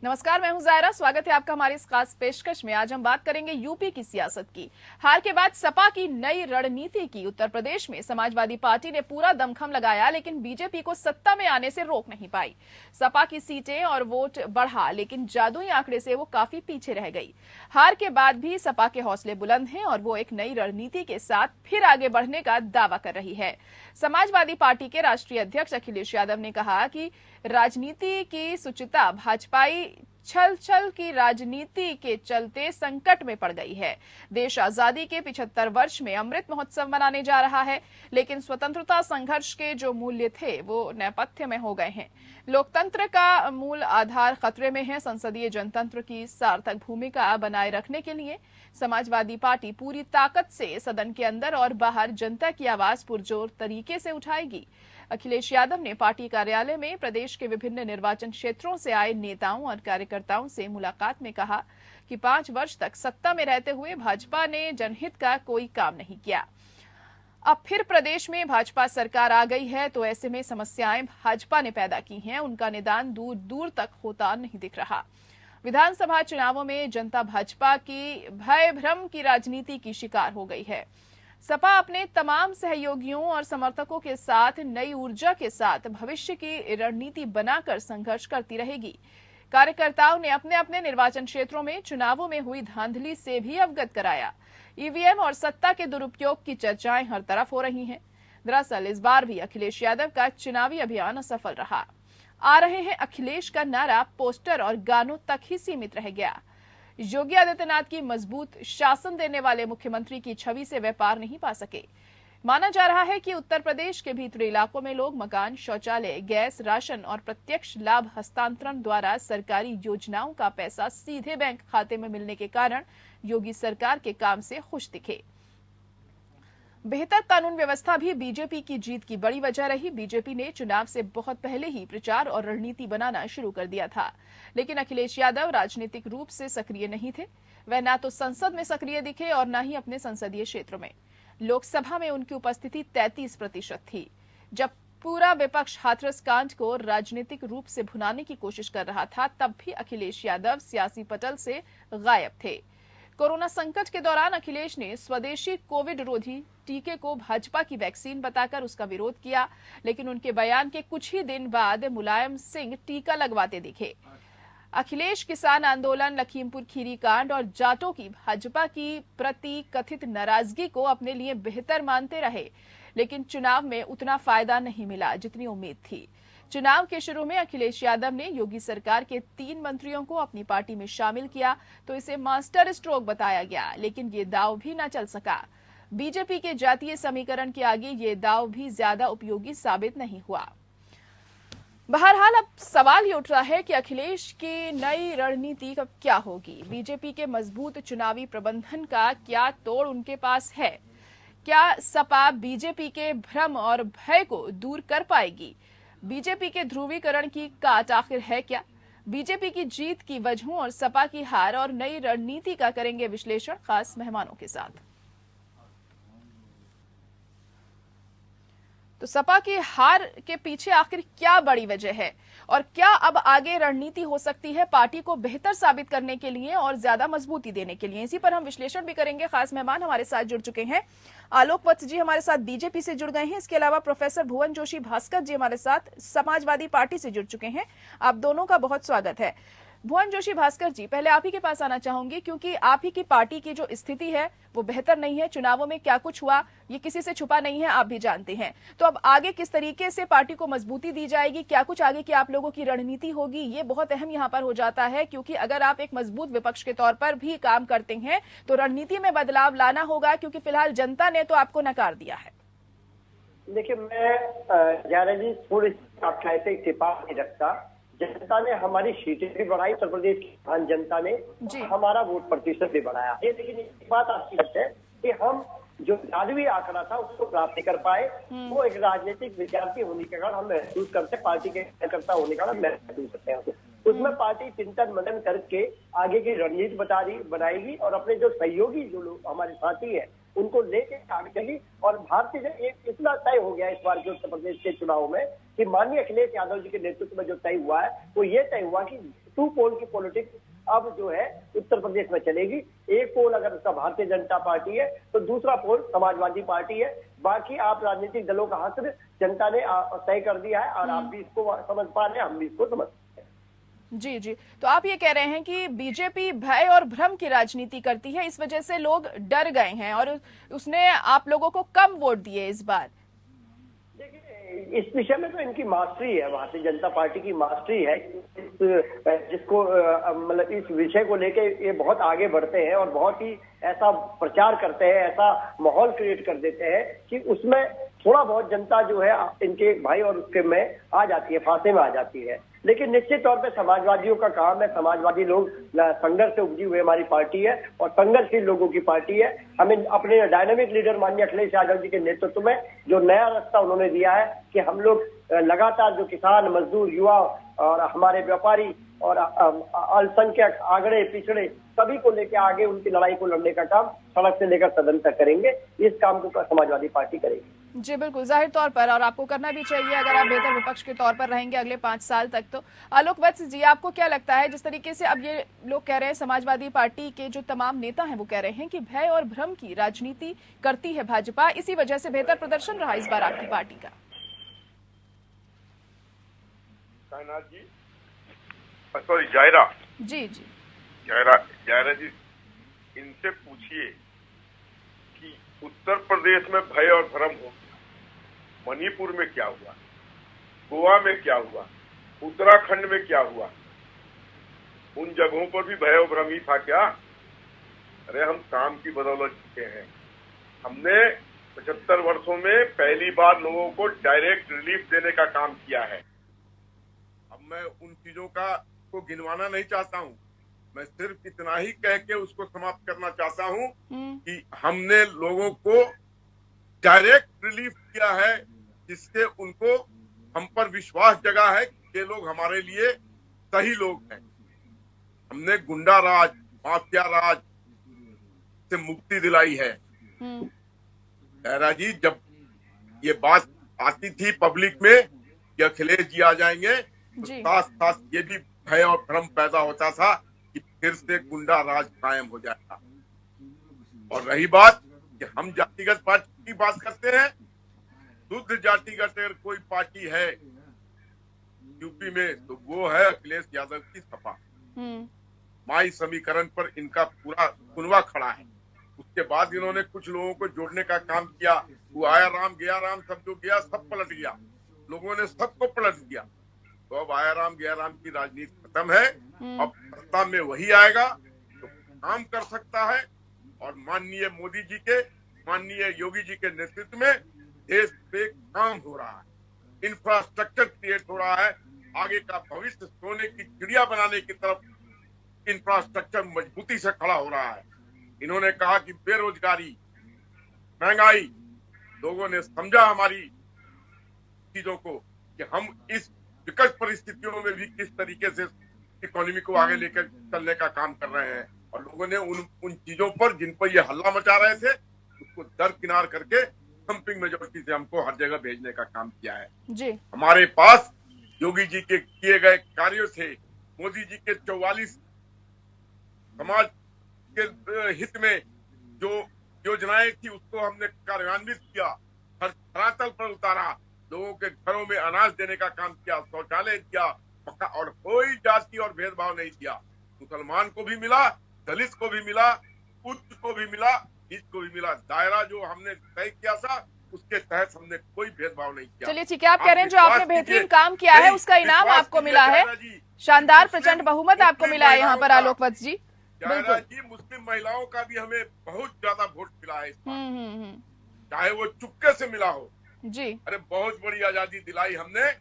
नमस्कार, मैं हूं जायरा। स्वागत है आपका हमारी इस खास पेशकश में। आज हम बात करेंगे यूपी की सियासत की। हार के बाद सपा की नई रणनीति की। उत्तर प्रदेश में समाजवादी पार्टी ने पूरा दमखम लगाया, लेकिन बीजेपी को सत्ता में आने से रोक नहीं पाई। सपा की सीटें और वोट बढ़ा, लेकिन जादुई आंकड़े से वो काफी पीछे रह गई। हार के बाद भी सपा के हौसले बुलंद हैं और वो एक नई रणनीति के साथ फिर आगे बढ़ने का दावा कर रही है। समाजवादी पार्टी के राष्ट्रीय अध्यक्ष अखिलेश यादव ने कहा कि राजनीति की शुचिता भाजपाई छल की राजनीति के चलते संकट में पड़ गई है। देश आजादी के 75 वर्ष में अमृत महोत्सव मनाने जा रहा है, लेकिन स्वतंत्रता संघर्ष के जो मूल्य थे वो नेपथ्य में हो गए हैं। लोकतंत्र का मूल आधार खतरे में है। संसदीय जनतंत्र की सार्थक भूमिका बनाए रखने के लिए समाजवादी पार्टी पूरी ताकत से सदन के अंदर और बाहर जनता की आवाज पुरजोर तरीके से उठाएगी। अखिलेश यादव ने पार्टी कार्यालय में प्रदेश के विभिन्न निर्वाचन क्षेत्रों से आए नेताओं और कार्यकर्ताओं से मुलाकात में कहा कि 5 वर्ष तक सत्ता में रहते हुए भाजपा ने जनहित का कोई काम नहीं किया। अब फिर प्रदेश में भाजपा सरकार आ गई है, तो ऐसे में समस्याएं भाजपा ने पैदा की हैं, उनका निदान दूर दूर तक होता नहीं दिख रहा। विधानसभा चुनावों में जनता भाजपा की भय भ्रम की राजनीति की शिकार हो गई है। सपा अपने तमाम सहयोगियों और समर्थकों के साथ नई ऊर्जा के साथ भविष्य की रणनीति बनाकर संघर्ष करती रहेगी। कार्यकर्ताओं ने अपने अपने निर्वाचन क्षेत्रों में चुनावों में हुई धांधली से भी अवगत कराया। ईवीएम और सत्ता के दुरुपयोग की चर्चाएं हर तरफ हो रही हैं। दरअसल इस बार भी अखिलेश यादव का चुनावी अभियान असफल रहा। आ रहे हैं अखिलेश का नारा पोस्टर और गानों तक ही सीमित रह गया। योगी आदित्यनाथ की मजबूत शासन देने वाले मुख्यमंत्री की छवि से व्यापार नहीं पा सके। माना जा रहा है कि उत्तर प्रदेश के भीतरी इलाकों में लोग मकान, शौचालय, गैस, राशन और प्रत्यक्ष लाभ हस्तांतरण द्वारा सरकारी योजनाओं का पैसा सीधे बैंक खाते में मिलने के कारण योगी सरकार के काम से खुश दिखे। बेहतर कानून व्यवस्था भी बीजेपी की जीत की बड़ी वजह रही। बीजेपी ने चुनाव से बहुत पहले ही प्रचार और रणनीति बनाना शुरू कर दिया था, लेकिन अखिलेश यादव राजनीतिक रूप से सक्रिय नहीं थे। वह न तो संसद में सक्रिय दिखे और न ही अपने संसदीय क्षेत्र में। लोकसभा में उनकी उपस्थिति 33% थी। जब पूरा विपक्ष हाथरस कांड को राजनीतिक रूप से भुनाने की कोशिश कर रहा था, तब भी अखिलेश यादव सियासी पटल से गायब थे। कोरोना संकट के दौरान अखिलेश ने स्वदेशी कोविड रोधी टीके को भाजपा की वैक्सीन बताकर उसका विरोध किया, लेकिन उनके बयान के कुछ ही दिन बाद मुलायम सिंह टीका लगवाते दिखे। अखिलेश किसान आंदोलन, लखीमपुर खीरी कांड और जाटों की भाजपा की प्रति कथित नाराजगी को अपने लिए बेहतर मानते रहे, लेकिन चुनाव में उतना फायदा नहीं मिला जितनी उम्मीद थी। चुनाव के शुरू में अखिलेश यादव ने योगी सरकार के 3 मंत्रियों को अपनी पार्टी में शामिल किया, तो इसे मास्टर स्ट्रोक बताया गया, लेकिन ये दाव भी न चल सका। बीजेपी के जातीय समीकरण के आगे ये दाव भी ज्यादा उपयोगी साबित नहीं हुआ। बहरहाल अब सवाल ये उठ रहा है कि अखिलेश की नई रणनीति कब क्या होगी। बीजेपी के मजबूत चुनावी प्रबंधन का क्या तोड़ उनके पास है? क्या सपा बीजेपी के भ्रम और भय को दूर कर पाएगी? बीजेपी के ध्रुवीकरण की काट आखिर है क्या? बीजेपी की जीत की वजहों और सपा की हार और नई रणनीति का करेंगे विश्लेषण खास मेहमानों के साथ। तो सपा की हार के पीछे आखिर क्या बड़ी वजह है और क्या अब आगे रणनीति हो सकती है पार्टी को बेहतर साबित करने के लिए और ज्यादा मजबूती देने के लिए? इसी पर हम विश्लेषण भी करेंगे। खास मेहमान हमारे साथ जुड़ चुके हैं। आलोक वत्स जी हमारे साथ बीजेपी से जुड़ गए हैं। इसके अलावा प्रोफेसर भुवन जोशी भास्कर जी हमारे साथ समाजवादी पार्टी से जुड़ चुके हैं। आप दोनों का बहुत स्वागत है। भुवन जोशी भास्कर जी, पहले आप ही के पास आना चाहूंगी, क्योंकि आप ही की पार्टी की जो स्थिति है वो बेहतर नहीं है। चुनावों में क्या कुछ हुआ ये किसी से छुपा नहीं है, आप भी जानते हैं। तो अब आगे किस तरीके से पार्टी को मजबूती दी जाएगी, क्या कुछ आगे की आप लोगों की रणनीति होगी, ये बहुत अहम यहाँ पर हो जाता है, क्योंकि अगर आप एक मजबूत विपक्ष के तौर पर भी काम करते हैं तो रणनीति में बदलाव लाना होगा, क्योंकि फिलहाल जनता ने तो आपको नकार दिया है। देखिए, मैं जायरा जी थोड़ी आपका ऐसे इत्तेफाक नहीं रखता। जनता ने हमारी सीटें भी बढ़ाई, उत्तर प्रदेश की आम जनता ने हमारा वोट प्रतिशत भी बढ़ाया है। लेकिन एक बात आपकी है कि हम जो जादुई आंकड़ा था उसको प्राप्त नहीं कर पाए। वो एक राजनीतिक विद्यार्थी होने के कारण हम महसूस करते, पार्टी के कार्यकर्ता होने के कारण महसूस करते हैं। उसमें पार्टी चिंतन मनन करके आगे की रणनीति बनाएगी और अपने जो सहयोगी जो लोग हमारे साथी है उनको लेके आगे चली। और भारतीय जनता इतना तय हो गया इस बार के उत्तर प्रदेश के चुनाव में कि माननीय अखिलेश यादव जी के नेतृत्व में जो तय हुआ है वो ये तय हुआ कि टू पोल की पॉलिटिक्स अब जो है उत्तर प्रदेश में चलेगी। एक पोल अगर उसका भारतीय जनता पार्टी है तो दूसरा पोल समाजवादी पार्टी है। बाकी आप राजनीतिक दलों का हश्र जनता ने तय कर दिया है और आप भी इसको समझ पा रहे हैं, हम भी इसको समझ पा रहे हैं। जी जी, तो आप ये कह रहे हैं कि बीजेपी भय और भ्रम की राजनीति करती है, इस वजह से लोग डर गए हैं और उसने आप लोगों को कम वोट दिए इस बार। इस विषय में तो इनकी मास्टरी है, भारतीय जनता पार्टी की मास्टरी है, जिसको मतलब इस विषय को लेके ये बहुत आगे बढ़ते हैं और बहुत ही ऐसा प्रचार करते हैं, ऐसा माहौल क्रिएट कर देते हैं कि उसमें थोड़ा बहुत जनता जो है इनके भाई और उसके में आ जाती है, फांसे में आ जाती है। लेकिन निश्चित तौर पे समाजवादियों का काम है, समाजवादी लोग संघर्ष से उपजी हुई हमारी पार्टी है और संघर्षशील लोगों की पार्टी है। हमें अपने डायनामिक लीडर माननीय अखिलेश यादव जी के नेतृत्व में जो नया रास्ता उन्होंने दिया है कि हम लोग लगातार जो किसान, मजदूर, युवा और हमारे व्यापारी और अल्पसंख्यक, आगड़े पिछड़े सभी को लेकर आगे उनकी लड़ाई को लड़ने का काम सड़क से लेकर सदन तक करेंगे। इस काम को समाजवादी पार्टी करेगी। जी बिल्कुल, जाहिर तौर पर, और आपको करना भी चाहिए अगर आप बेहतर विपक्ष के तौर पर रहेंगे अगले 5 साल तक। तो आलोक वत्स जी, आपको क्या लगता है, जिस तरीके से अब ये लोग कह रहे हैं, समाजवादी पार्टी के जो तमाम नेता हैं वो कह रहे हैं कि भय और भ्रम की राजनीति करती है भाजपा, इसी वजह से बेहतर प्रदर्शन रहा इस बार आपकी पार्टी का। सॉरी जायरा जी जी, जायरा जी, इनसे पूछिए कि उत्तर प्रदेश में भय और भ्रम हो, मणिपुर में क्या हुआ, गोवा में क्या हुआ, उत्तराखंड में क्या हुआ, उन जगहों पर भी भय और भ्रम ही था क्या? अरे हम काम की बदौलत जीते हैं। हमने 75 वर्षों में पहली बार लोगों को डायरेक्ट रिलीफ देने का काम किया है। अब मैं उन चीजों को गिनवाना नहीं चाहता हूँ, मैं सिर्फ इतना ही कह के उसको समाप्त करना चाहता हूँ कि हमने लोगों को डायरेक्ट रिलीफ किया है, जिससे उनको हम पर विश्वास जगा है कि ये लोग हमारे लिए सही लोग हैं। हमने गुंडा राज, माफिया राज से मुक्ति दिलाई है। खैरा जी, जब ये बात आती थी पब्लिक में कि अखिलेश जी आ जाएंगे, तो साथ साथ ये भी भय और भ्रम पैदा होता था कि फिर से गुंडा राज कायम हो जाएगा। और रही बात कि हम जातिगत पार्टी की बात करते हैं, शुद्ध जातिगत अगर कोई पार्टी है यूपी में तो वो है अखिलेश यादव की सपा। माई समीकरण पर इनका पूरा कुनवा खड़ा है। उसके बाद इन्होंने कुछ लोगों को जोड़ने का काम किया, वो आया राम गया राम, सब जो गया सब पलट गया, लोगों ने सबको पलट दिया। तो अब आया राम गया राम की राजनीति खत्म है। अब सत्ता में वही आएगा तो काम कर सकता है। और माननीय मोदी जी के, माननीय योगी जी के नेतृत्व में देश पे काम हो रहा है, इंफ्रास्ट्रक्चर क्रिएट हो रहा है, आगे का भविष्य सोने की चिड़िया बनाने की तरफ इंफ्रास्ट्रक्चर मजबूती से खड़ा हो रहा है। इन्होंने कहा कि बेरोजगारी, महंगाई, लोगों ने समझा हमारी चीजों को कि हम इस विकट परिस्थितियों में भी किस तरीके से इकोनॉमी को आगे लेकर चलने का काम कर रहे हैं। और लोगों ने उन चीजों पर जिन पर ये हल्ला मचा रहे थे उसको दरकिनार करके थम्पिंग मेजोरिटी से हमको हर जगह भेजने का काम किया है जी। हमारे पास योगी जी के किए गए कार्यों से, मोदी जी के 44 समाज के हित में जो योजनाएं थी उसको हमने कार्यान्वित किया, हर धरातल पर उतारा, लोगों के घरों में अनाज देने का काम किया, शौचालय दिया, और कोई जाति और भेदभाव नहीं किया। मुसलमान को भी मिला, दलित को भी मिला, उच्च को भी मिला, नीच को भी मिला। दायरा जो हमने तय किया था उसके तहत हमने कोई भेदभाव नहीं किया। चलिए ठीक है, आप कह रहे हैं जो आपने बेहतरीन काम किया है उसका इनाम आपको मिला है, शानदार प्रचंड बहुमत आपको मिला है यहाँ पर आलोक वत्स जी। जायरा जी, मुस्लिम महिलाओं का भी हमें बहुत ज्यादा वोट मिला है इस बार, चाहे वो चुपके से मिला हो जी। अरे बहुत बड़ी आजादी दिलाई हमने,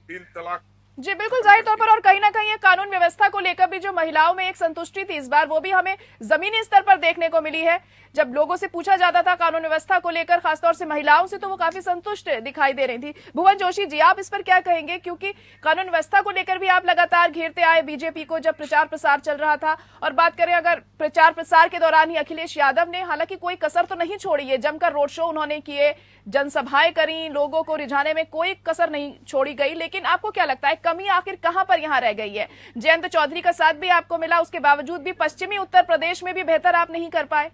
3 तलाक। जी बिल्कुल, जाहिर तौर पर, और कहीं ना कहीं कानून व्यवस्था को लेकर भी जो महिलाओं में एक संतुष्टि थी इस बार, वो भी हमें जमीनी स्तर पर देखने को मिली है। जब लोगों से पूछा जाता था कानून व्यवस्था को लेकर, खासतौर से महिलाओं से, तो वो काफी संतुष्ट दिखाई दे रही थी। भुवन जोशी जी, आप इस पर क्या कहेंगे, क्योंकि कानून व्यवस्था को लेकर भी आप लगातार घेरते आए बीजेपी को जब प्रचार प्रसार चल रहा था। और बात करें अगर प्रचार प्रसार के दौरान ही अखिलेश यादव ने हालांकि कोई कसर तो नहीं छोड़ी है, जमकर रोड शो उन्होंने किए, जनसभाएं करी, लोगों को रिझाने में कोई कसर नहीं छोड़ी गई, लेकिन आपको क्या लगता है कमी आखिर कहां पर यहां रह गई है? जयंत चौधरी का साथ भी आपको मिला, उसके बावजूद भी पश्चिमी उत्तर प्रदेश में भी बेहतर आप नहीं कर पाए।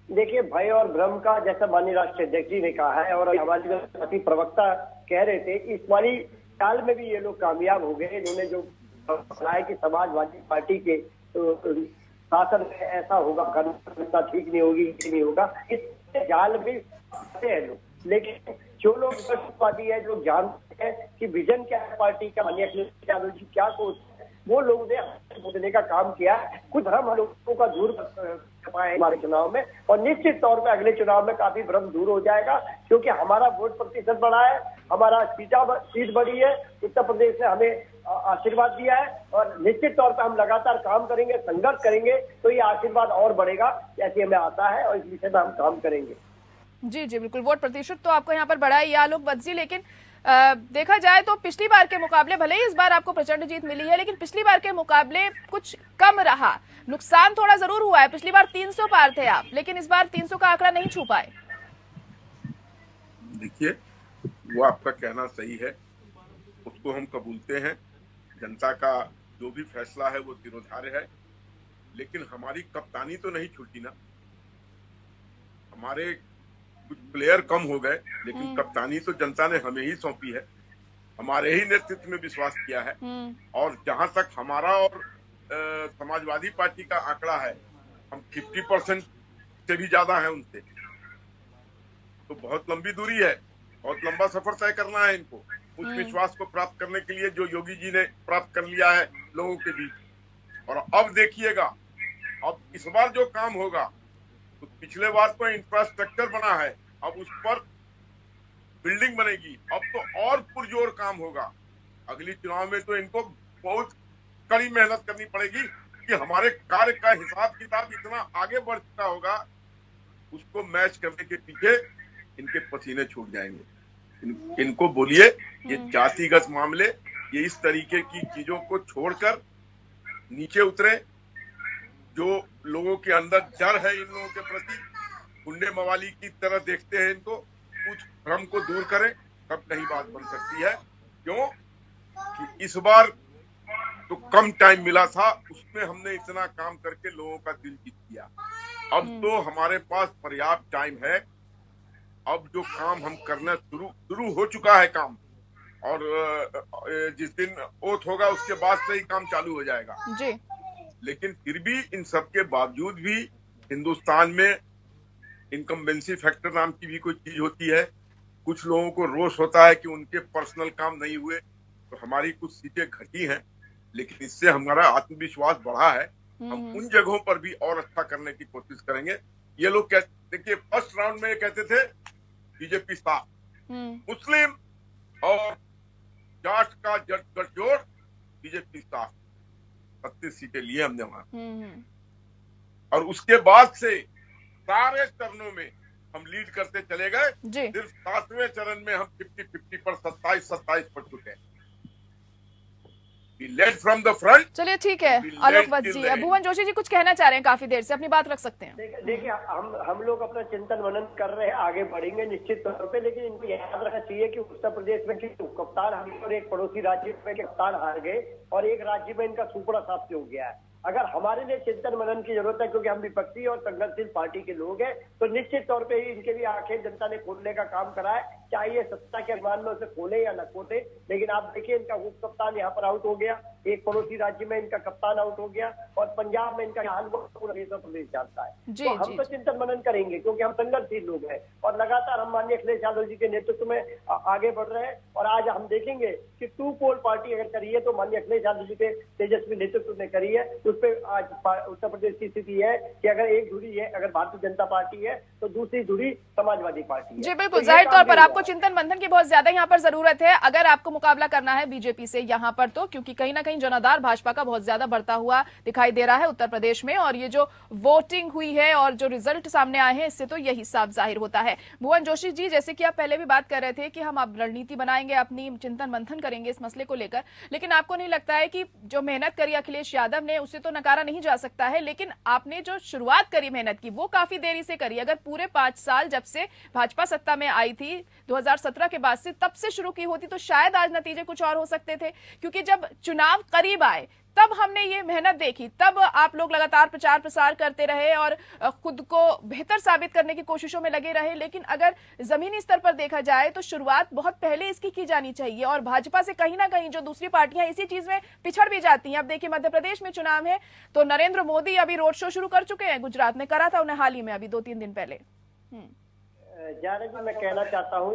देखिए, भय और भ्रम का, जैसा माननीय राष्ट्रीय अध्यक्ष जी ने कहा है और हमारे जो साथी प्रवक्ता कह रहे थे, इस वाली साल में भी ये लोग कामयाब हो गए। इन्होंने जो बताया कि समाजवादी पार्टी के शासन में ऐसा होगा, कानून व्यवस्था ठीक नहीं होगी, ये नहीं होगा, इस जाल में फंसे हैं लोग। लेकिन जो लोग पार्टी है, जो जानते हैं कि विजन क्या है पार्टी का, माननीय अखिलेश यादव जी क्या सोच, वो लोगों ने बोलने का काम किया। कुछ भ्रम हम लोगों का दूर पाए हमारे चुनाव में, और निश्चित तौर पे अगले चुनाव में काफी भ्रम दूर हो जाएगा, क्योंकि हमारा वोट प्रतिशत बढ़ा है, हमारा सीट बढ़ी है, उत्तर प्रदेश ने हमें आशीर्वाद दिया है, और निश्चित तौर पे हम लगातार काम करेंगे, संघर्ष करेंगे, तो ये आशीर्वाद और बढ़ेगा, ऐसी हमें आता है, और इस विषय में हम काम करेंगे। जी जी बिल्कुल, वोट प्रतिशत तो आपको यहाँ पर बढ़ा है, ये आलोक वत्स जी, लेकिन देखा जाए तो पिछली बार के मुकाबले, भले ही इस बार आपको प्रचंड जीत मिली है, लेकिन पिछली बार के मुकाबले कुछ कम रहा, नुकसान थोड़ा जरूर हुआ है। पिछली बार 300 पार थे आप, लेकिन इस बार 300 का आंकड़ा नहीं छू पाए। देखिए, वो आपका कहना सही है, उसको हम कबूलते हैं। जनता का जो भी फैसला है वो तिरोधार्य है, लेकिन हमारी कप्तानी तो नहीं छूटी ना। हमारे कुछ प्लेयर कम हो गए, लेकिन कप्तानी तो जनता ने हमें ही सौंपी है, हमारे ही नेतृत्व में विश्वास किया है। और जहां तक हमारा और समाजवादी पार्टी का आंकड़ा है, हम 50% से भी ज्यादा है उनसे, तो बहुत लंबी दूरी है, बहुत लंबा सफर तय करना है इनको। उस विश्वास को प्राप्त करने के लिए जो योगी जी ने प्राप्त कर लिया है लोगों के बीच। और अब देखिएगा, अब इस बार जो काम होगा, तो पिछले बार तो इंफ्रास्ट्रक्चर बना है, अब उस पर बिल्डिंग बनेगी, अब तो और पुरजोर काम होगा। अगली चुनाव में तो इनको बहुत कड़ी मेहनत करनी पड़ेगी कि हमारे कार्य का हिसाब किताब इतना आगे बढ़ चुका होगा, उसको मैच करने के पीछे इनके पसीने छूट जाएंगे। इनको बोलिए, ये जातिगत मामले, ये इस तरीके की चीजों को छोड़कर नीचे उतरे। जो लोगों के अंदर डर है इन लोगों के प्रति, गुंडे मवाली की तरह देखते हैं इनको, कुछ भ्रम को दूर करें, तब नहीं बात बन सकती है। क्यों कि इस बार तो कम टाइम मिला था, उसमें हमने इतना काम करके लोगों का दिल जीत लिया। अब तो हमारे पास पर्याप्त टाइम है, अब जो काम हम करना शुरू हो चुका है काम, और जिस दिन ओथ होगा उसके बाद से ही काम चालू हो जाएगा जी। लेकिन फिर भी इन सबके बावजूद भी हिंदुस्तान में इनकम्बेंसी फैक्टर नाम की भी कोई चीज होती है। कुछ लोगों को रोष होता है कि उनके पर्सनल काम नहीं हुए, तो हमारी कुछ सीटें घटी हैं, लेकिन इससे हमारा आत्मविश्वास बढ़ा है। हम उन जगहों पर भी और अच्छा करने की कोशिश करेंगे। ये लोग देखिए, फर्स्ट राउंड में ये कहते थे बीजेपी साफ, मुस्लिम और जाट का गठजोड़, बीजेपी साफ, 32 सीटें लिए हमने वहां। और उसके बाद से सारे चरणों में हम लीड करते चले गए। सिर्फ 7वें चरण में हम 50-50 पर 27 पर चुके हैं। We led from the front। चलिए ठीक है आलोक वत्स जी, भुवन जोशी जी कुछ कहना चाह रहे हैं काफी देर से, अपनी बात रख सकते हैं। देखिए, हम लोग अपना चिंतन मनन कर रहे हैं, आगे बढ़ेंगे निश्चित तौर पे, लेकिन इनको याद रखना चाहिए कि उत्तर प्रदेश में कप्तान हम और एक पड़ोसी राज्य में कप्तान हार गए, और एक राज्य में इनका सुपड़ा साफ हो गया है। अगर हमारे लिए चिंतन मनन की जरूरत है, क्योंकि हम विपक्षी और संघर्षशील पार्टी के लोग हैं, तो निश्चित तौर पे ही इनके भी आंखें जनता ने खोलने का काम करा है, चाहे सत्ता के अभिमान में उसे खोले या न खोले। लेकिन आप देखिए, इनका उप कप्तान यहाँ पर आउट हो गया, एक पड़ोसी राज्य में इनका कप्तान आउट हो गया, और पंजाब में इनका हाल पूरा प्रदेश जानता है। तो हम तो चिंतन मनन करेंगे, क्योंकि हम संघर्षशील लोग हैं, और लगातार हम माननीय अखिलेश यादव जी के नेतृत्व में आगे बढ़ रहे हैं। और आज हम देखेंगे कि 2 पोल पार्टी अगर करी है, तो माननीय अखिलेश यादव जी के तेजस्वी नेतृत्व ने करी है। उस पर आज उत्तर प्रदेश की स्थिति है कि अगर एक धुरी है, अगर भारतीय जनता पार्टी है, तो दूसरी धुरी समाजवादी पार्टी है। जी बिल्कुल, जाहिर तौर पर आपको चिंतन मंथन की बहुत ज्यादा यहाँ पर जरूरत है, अगर आपको मुकाबला करना है बीजेपी से यहाँ पर, तो क्योंकि कहीं ना कहीं जनाधार भाजपा का बहुत ज्यादा बढ़ता हुआ दिखाई दे रहा है उत्तर प्रदेश में, और ये जो वोटिंग हुई है और जो रिजल्ट सामने आए हैं, इससे तो यही साफ जाहिर होता है। भुवन जोशी जी, जैसे कि आप पहले भी बात कर रहे थे कि हम अब रणनीति बनाएंगे, अपनी चिंतन मंथन करेंगे इस मसले को लेकर, लेकिन आपको नहीं लगता है कि जो मेहनत करी अखिलेश यादव ने, उसे तो नकारा नहीं जा सकता है, लेकिन आपने जो शुरुआत करी मेहनत की, वो काफी देरी से करी। अगर पूरे 5 साल जब से भाजपा सत्ता में आई थी, 2017 के बाद से, तब से शुरू की होती तो शायद आज नतीजे कुछ और हो सकते थे। क्योंकि जब चुनाव करीब आए तब हमने ये मेहनत देखी, तब आप लोग लगातार प्रचार प्रसार करते रहे और खुद को बेहतर साबित करने की कोशिशों में लगे रहे। लेकिन अगर जमीनी स्तर पर देखा जाए तो शुरुआत बहुत पहले इसकी की जानी चाहिए, और भाजपा से कहीं ना कहीं जो दूसरी पार्टियां इसी चीज में पिछड़ भी जाती हैं। अब देखिए मध्य प्रदेश में चुनाव है तो नरेंद्र मोदी अभी रोड शो शुरू कर चुके हैं, गुजरात में करा था उन्हें हाल ही में, अभी 2-3 दिन पहले। जारा जी, मैं कहना चाहता हूँ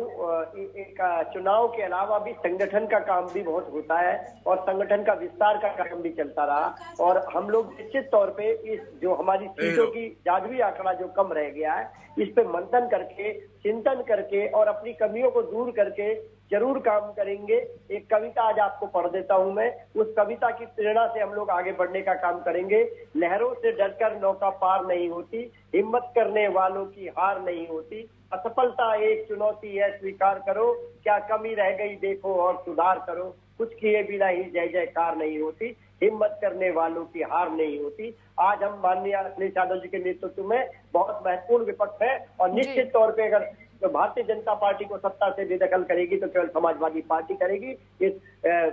एक चुनाव के अलावा भी संगठन का काम भी बहुत होता है और संगठन का विस्तार का काम भी चलता रहा। और हम लोग निश्चित तौर पे इस जो हमारी सीटों की जादुई आंकड़ा जो कम रह गया है, इस पे मंथन करके, चिंतन करके और अपनी कमियों को दूर करके जरूर काम करेंगे। एक कविता आज आपको पढ़ देता हूं मैं, उस कविता की प्रेरणा से हम लोग आगे बढ़ने का काम करेंगे। लहरों से डरकर नौका पार नहीं होती, हिम्मत करने वालों की हार नहीं होती, असफलता एक चुनौती है स्वीकार करो, क्या कमी रह गई देखो और सुधार करो, कुछ किए बिना ही जय जयकार नहीं होती, हिम्मत करने वालों की हार नहीं होती। आज हम माननीय अखिलेश यादव जी के नेतृत्व में बहुत महत्वपूर्ण विपक्ष है और निश्चित तौर पे अगर तो भारतीय जनता पार्टी को सत्ता से बेदखल करेगी तो केवल समाजवादी पार्टी करेगी। इस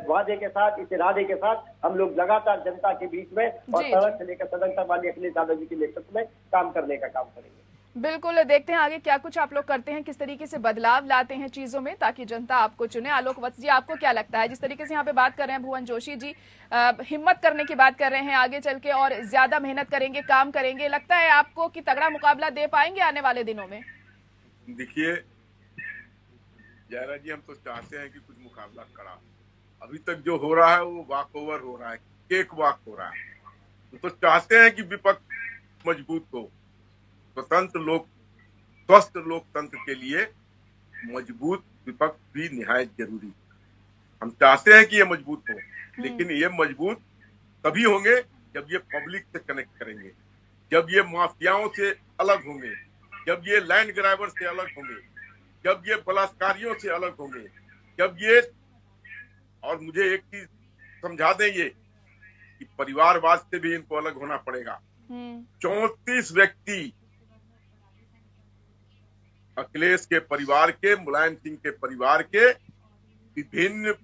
वादे के साथ, इस इरादे के साथ हम लोग लगातार जनता के बीच में और सड़क से लेकर सदन तक माननीय अखिलेश यादव जी के नेतृत्व में काम करने का काम करेंगे। बिल्कुल, देखते हैं आगे क्या कुछ आप लोग करते हैं, किस तरीके से बदलाव लाते हैं चीजों में ताकि जनता आपको चुने। आलोक वत्स जी, आपको क्या लगता है, जिस तरीके से यहाँ पे बात कर रहे हैं भुवन जोशी जी, हिम्मत करने की बात कर रहे हैं, आगे चल के और ज्यादा मेहनत करेंगे, काम करेंगे, लगता है आपको कि तगड़ा मुकाबला दे पाएंगे आने वाले दिनों में? देखिए जायरा जी, हम तो चाहते हैं कि कुछ मुकाबला कड़ा। अभी तक जो हो रहा है वो वॉक ओवर हो रहा है, केक वॉक हो रहा है। तो चाहते हैं कि विपक्ष मजबूत हो। स्वस्थ लोकतंत्र के लिए मजबूत विपक्ष भी निहायत जरूरी। हम चाहते हैं कि ये मजबूत हो, लेकिन ये मजबूत तभी होंगे जब ये पब्लिक से कनेक्ट करेंगे, जब ये माफियाओं से अलग होंगे, जब ये लैंड ग्रैबर से अलग होंगे, जब ये बलात्कारियों से अलग होंगे, जब ये, और मुझे एक चीज समझा दें ये कि परिवारवाद से भी इनको अलग होना पड़ेगा। 34 व्यक्ति अखिलेश के परिवार के, मुलायम सिंह के परिवार के विभिन्न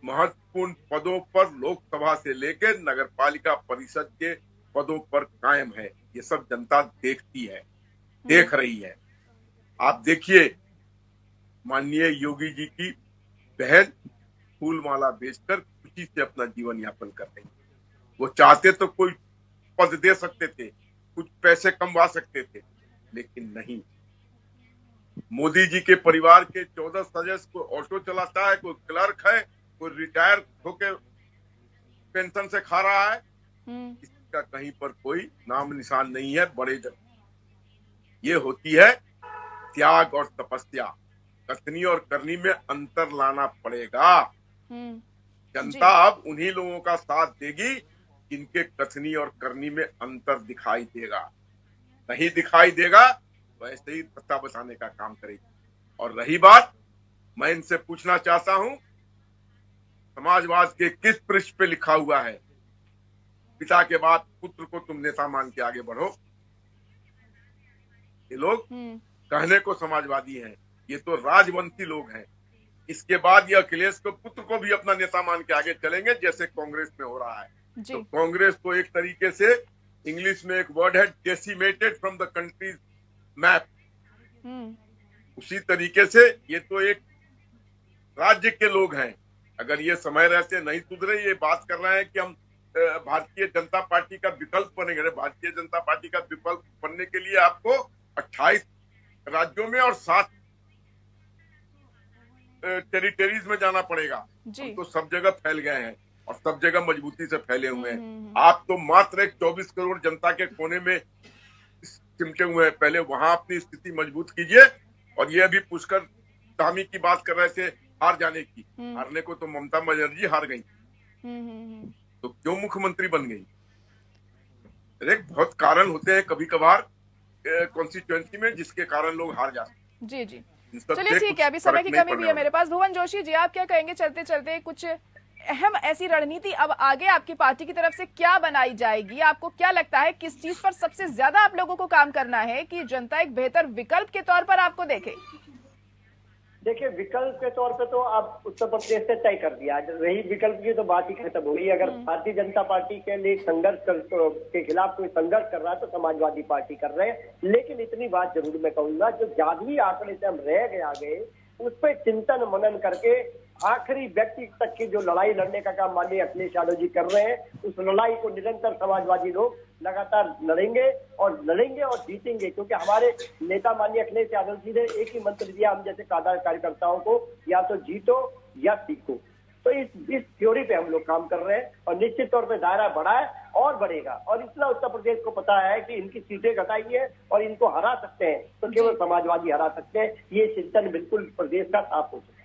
महत्वपूर्ण पदों पर लोकसभा से लेकर नगरपालिका परिषद के पदों पर कायम है। ये सब जनता देखती है, देख रही है। आप देखिए माननीय योगी जी की बहन फूलमाला बेचकर खुशी से अपना जीवन यापन कर रही। वो चाहते तो कोई पद दे सकते थे, कुछ पैसे कमवा सकते थे, लेकिन नहीं। मोदी जी के परिवार के 14 सदस्य, कोई ऑटो चलाता है, कोई क्लर्क है, कोई रिटायर होकर पेंशन से खा रहा है, इसका कहीं पर कोई नाम निशान नहीं है। बड़े ये होती है त्याग और तपस्या। कथनी और करनी में अंतर लाना पड़ेगा। जनता अब उन्हीं लोगों का साथ देगी जिनके कथनी और करनी में अंतर दिखाई देगा। नहीं दिखाई देगा वैसे ही रास्ता बताने का काम करेगी। और रही बात, मैं इनसे पूछना चाहता हूं, समाजवाद के किस पृष्ठ पे लिखा हुआ है पिता के बाद पुत्र को तुम नेता मान के आगे बढ़ो? ये लोग कहने को समाजवादी हैं, ये तो राजवंशी लोग हैं। इसके बाद ये अखिलेश को पुत्र को भी अपना नेता मान के आगे चलेंगे, जैसे कांग्रेस में हो रहा है। तो कांग्रेस को एक तरीके से, इंग्लिश में एक वर्ड है, decimated from the countries map. उसी तरीके से ये तो एक राज्य के लोग हैं। अगर ये समय रहते नहीं सुधरे, ये बात कर रहे हैं कि हम भारतीय जनता पार्टी का विकल्प बनेंगे। भारतीय जनता पार्टी का विकल्प बनने के लिए आपको 28 राज्यों में और 7 टेरिटरीज में जाना पड़ेगा। हम तो सब जगह फैल गए हैं और सब जगह मजबूती से फैले हुए हैं। आप तो मात्र एक 24 करोड़ जनता के कोने में चिमटे हुए हैं। पहले वहां अपनी स्थिति मजबूत कीजिए। और ये अभी पुष्कर धामी की बात कर रहे थे हार जाने की। हारने को तो ममता बनर्जी हार गई, तो क्यों मुख्यमंत्री बन गई? एक बहुत कारण होते हैं कभी कभार कॉन्स्टिट्यूएंसी में, जिसके कारण लोग हार जाते हैं। जी जी, चलिए ठीक है, अभी समय की कमी भी है मेरे पास। भुवन जोशी जी, आप क्या कहेंगे चलते चलते? कुछ अहम ऐसी रणनीति अब आगे आपकी पार्टी की तरफ से क्या बनाई जाएगी? आपको क्या लगता है किस चीज पर सबसे ज्यादा आप लोगों को काम करना है कि जनता एक बेहतर विकल्प के तौर पर आपको देखे? देखिए, विकल्प के तौर पे तो अब उत्तर प्रदेश से तय कर दिया। रही विकल्प की तो बात ही खत्म हो गई। अगर भारतीय जनता पार्टी के लिए के खिलाफ कोई संघर्ष कर रहा है तो समाजवादी पार्टी कर रहे हैं। लेकिन इतनी बात जरूर मैं कहूंगा, जो जादुई आंकड़े से हम रह गए उस पर चिंतन मनन करके आखिरी व्यक्ति तक की जो लड़ाई लड़ने का काम माननीय अखिलेश यादव जी कर रहे हैं, उस लड़ाई को निरंतर समाजवादी लोग लगातार लड़ेंगे और जीतेंगे। क्योंकि हमारे नेता माननीय अखिलेश यादव जी ने एक ही मंत्र दिया हम जैसे कार्यकर्ताओं को, या तो जीतो या सीखो। तो इस थ्योरी पे हम लोग काम कर रहे हैं और निश्चित तौर पे दायरा बढ़ा है और बढ़ेगा। और इतना उत्तर प्रदेश को पता है कि इनकी सीटें घटाई है और इनको हरा सकते हैं तो केवल समाजवादी हरा सकते हैं। ये चिंतन बिल्कुल प्रदेश का साफ हो चुका है।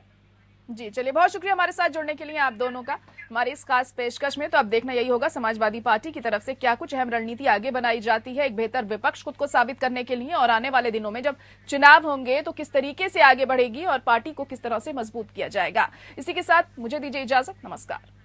जी चलिए, बहुत शुक्रिया हमारे साथ जुड़ने के लिए आप दोनों का हमारी इस खास पेशकश में। तो अब देखना यही होगा समाजवादी पार्टी की तरफ से क्या कुछ अहम रणनीति आगे बनाई जाती है एक बेहतर विपक्ष खुद को साबित करने के लिए, और आने वाले दिनों में जब चुनाव होंगे तो किस तरीके से आगे बढ़ेगी और पार्टी को किस तरह से मजबूत किया जाएगा। इसी के साथ मुझे दीजिए इजाजत, नमस्कार।